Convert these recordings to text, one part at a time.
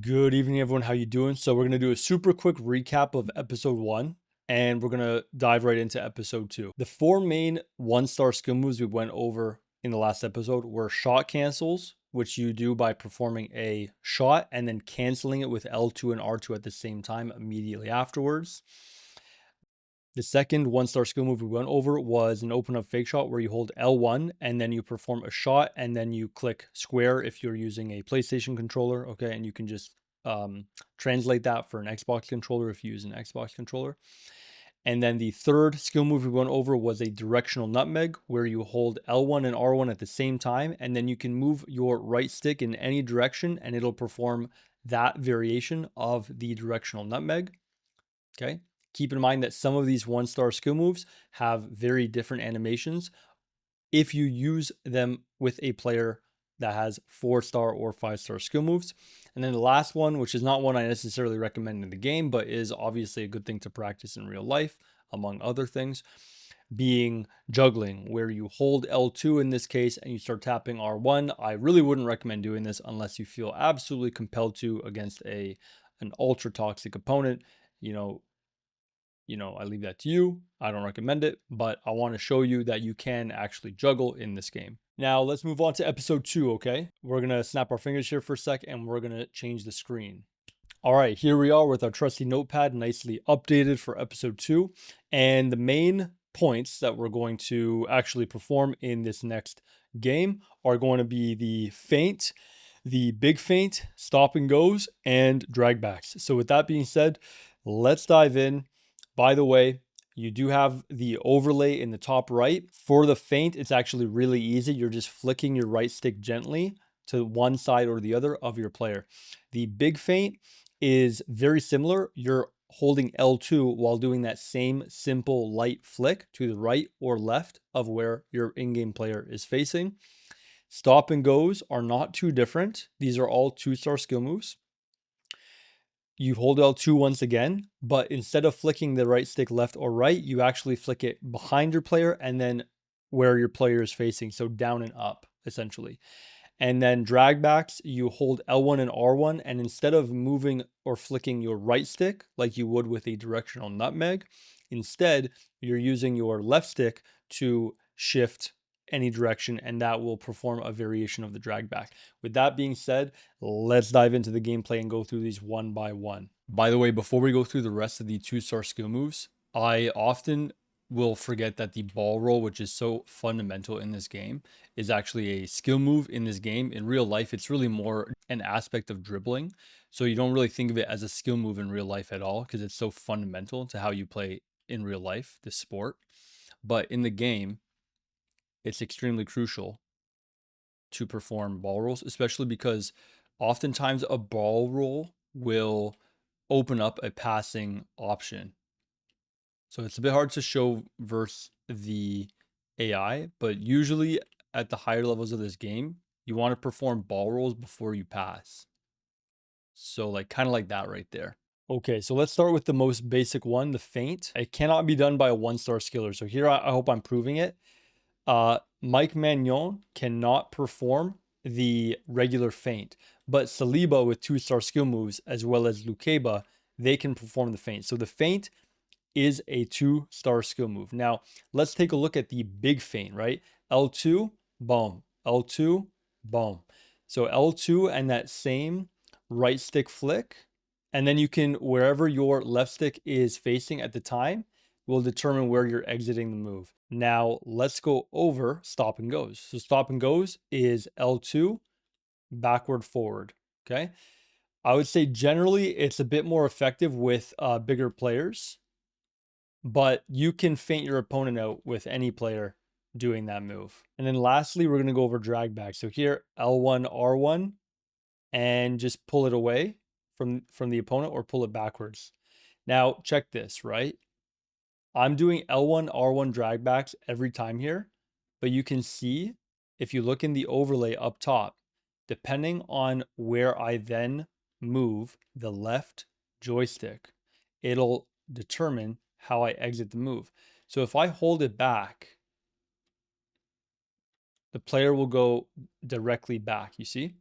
Good evening, everyone. How you doing? So we're gonna do a super quick recap of episode 1, and we're gonna dive right into episode 2. The 4 main 1-star skill moves we went over in the last episode were shot cancels, which you do by performing a shot and then canceling it with L2 and R2 at the same time immediately afterwards. The second 1-star skill move we went over was an open up fake shot where you hold L1 and then you perform a shot and then you click square if you're using a PlayStation controller. Okay. And you can just translate that for an Xbox controller if you use an Xbox controller. And then the third skill move we went over was a directional nutmeg where you hold L1 and R1 at the same time. And then you can move your right stick in any direction and it'll perform that variation of the directional nutmeg. Okay. Keep in mind that some of these 1-star skill moves have very different animations if you use them with a player that has 4-star or 5-star skill moves. And then the last one, which is not one I necessarily recommend in the game, but is obviously a good thing to practice in real life, among other things, being juggling, where you hold L2 in this case and you start tapping R1. I really wouldn't recommend doing this unless you feel absolutely compelled to against an ultra toxic opponent. I leave that to you. I don't recommend it, but I want to show you that you can actually juggle in this game. Now let's move on to episode 2, okay? We're going to snap our fingers here for a sec and we're going to change the screen. All right, here we are with our trusty notepad nicely updated for episode 2. And the main points that we're going to actually perform in this next game are going to be the feint, the big feint, stop and goes, and drag backs. So with that being said, let's dive in. By the way, you do have the overlay in the top right. For the feint, it's actually really easy. You're just flicking your right stick gently to one side or the other of your player. The big feint is very similar. You're holding L2 while doing that same simple light flick to the right or left of where your in-game player is facing. Stop and goes are not too different. These are all 2-star skill moves. You hold L2 once again, but instead of flicking the right stick left or right, you actually flick it behind your player and then where your player is facing. So down and up, essentially. And then drag backs, you hold L1 and R1, and instead of moving or flicking your right stick like you would with a directional nutmeg, instead you're using your left stick to shift any direction, and that will perform a variation of the drag back. With that being said, let's dive into the gameplay and go through these one by one. By the way, before we go through the rest of the 2-star skill moves, I often will forget that the ball roll, which is so fundamental in this game, is actually a skill move in this game. In real life, it's really more an aspect of dribbling. So you don't really think of it as a skill move in real life at all because it's so fundamental to how you play in real life, this sport. But in the game, it's extremely crucial to perform ball rolls, especially because oftentimes a ball roll will open up a passing option. So it's a bit hard to show versus the AI, but usually at the higher levels of this game, you want to perform ball rolls before you pass. So like kind of like that right there. Okay, so let's start with the most basic one, the feint. It cannot be done by a 1-star skiller. So here I hope I'm proving it. Mike Magnon cannot perform the regular feint, but Saliba with 2-star skill moves, as well as Lukeba, they can perform the feint. So the feint is a 2-star skill move. Now, let's take a look at the big feint, right? L2, boom. L2, boom. So L2 and that same right stick flick, and then you can, wherever your left stick is facing at the time, will determine where you're exiting the move. Now, let's go over stop and goes. So stop and goes is L2, backward, forward, okay? I would say generally it's a bit more effective with bigger players, but you can feint your opponent out with any player doing that move. And then lastly, we're going to go over drag back. So here, L1, R1, and just pull it away from the opponent or pull it backwards. Now, check this, right? I'm doing L1, R1 drag backs every time here, but you can see if you look in the overlay up top, depending on where I then move the left joystick, it'll determine how I exit the move. So if I hold it back, the player will go directly back, you see?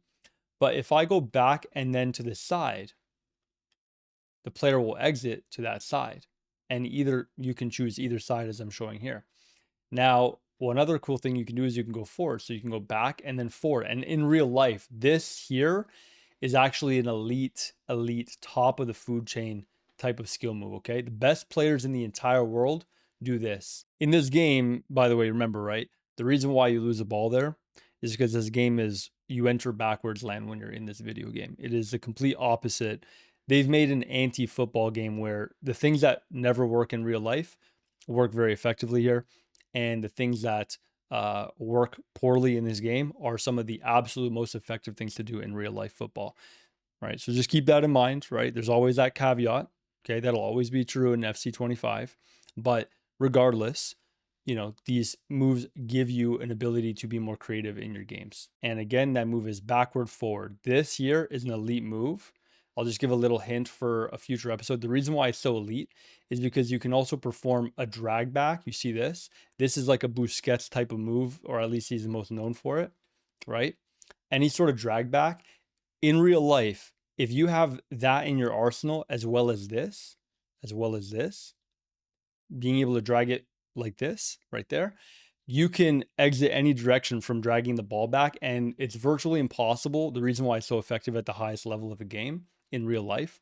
But if I go back and then to the side, the player will exit to that side. And either you can choose either side as I'm showing here. Now, one other cool thing you can do is you can go forward. So you can go back and then forward. And in real life, this here is actually an elite top of the food chain type of skill move, okay? The best players in the entire world do this. In this game, by the way, remember, right? The reason why you lose a ball there is because this game is you enter backwards, land when you're in this video game. It is the complete opposite. They've made an anti-football game where the things that never work in real life work very effectively here. And the things that work poorly in this game are some of the absolute most effective things to do in real life football, right? So just keep that in mind, right? There's always that caveat, okay? That'll always be true in FC25, but regardless, you know, these moves give you an ability to be more creative in your games. And again, that move is backward forward. This here is an elite move. I'll just give a little hint for a future episode. The reason why it's so elite is because you can also perform a drag back. You see this? This is like a Busquets type of move, or at least he's the most known for it, right? Any sort of drag back in real life, if you have that in your arsenal as well as this, being able to drag it like this right there, you can exit any direction from dragging the ball back, and it's virtually impossible. The reason why it's so effective at the highest level of a game in real life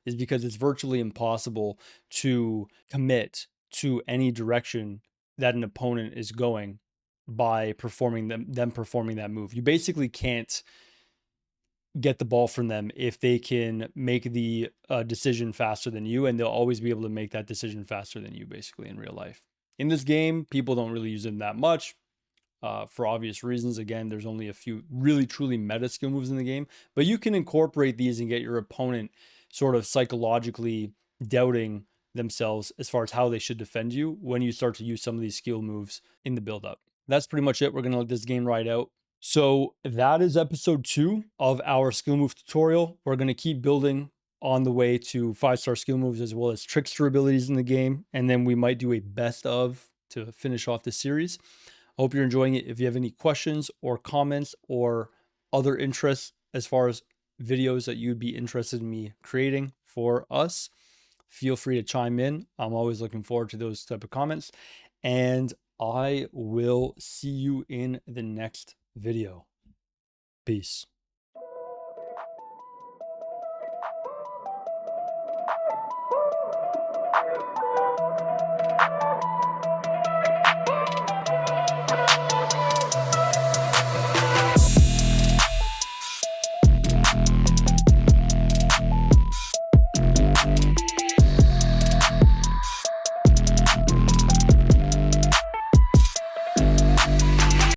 is because it's virtually impossible to commit to any direction that an opponent is going by performing them performing that move. You basically can't get the ball from them if they can make the decision faster than you, and they'll always be able to make that decision faster than you, basically, in real life. In this game, people don't really use them that much for obvious reasons. Again, there's only a few really truly meta skill moves in the game, but you can incorporate these and get your opponent sort of psychologically doubting themselves as far as how they should defend you when you start to use some of these skill moves in the build-up. That's pretty much it. We're going to let this game ride out. So that is episode 2 of our skill move tutorial. We're going to keep building on the way to 5-star skill moves as well as trickster abilities in the game. And then we might do a best of to finish off this series. I hope you're enjoying it. If you have any questions or comments or other interests as far as videos that you'd be interested in me creating for us, feel free to chime in. I'm always looking forward to those type of comments. And I will see you in the next video. Peace.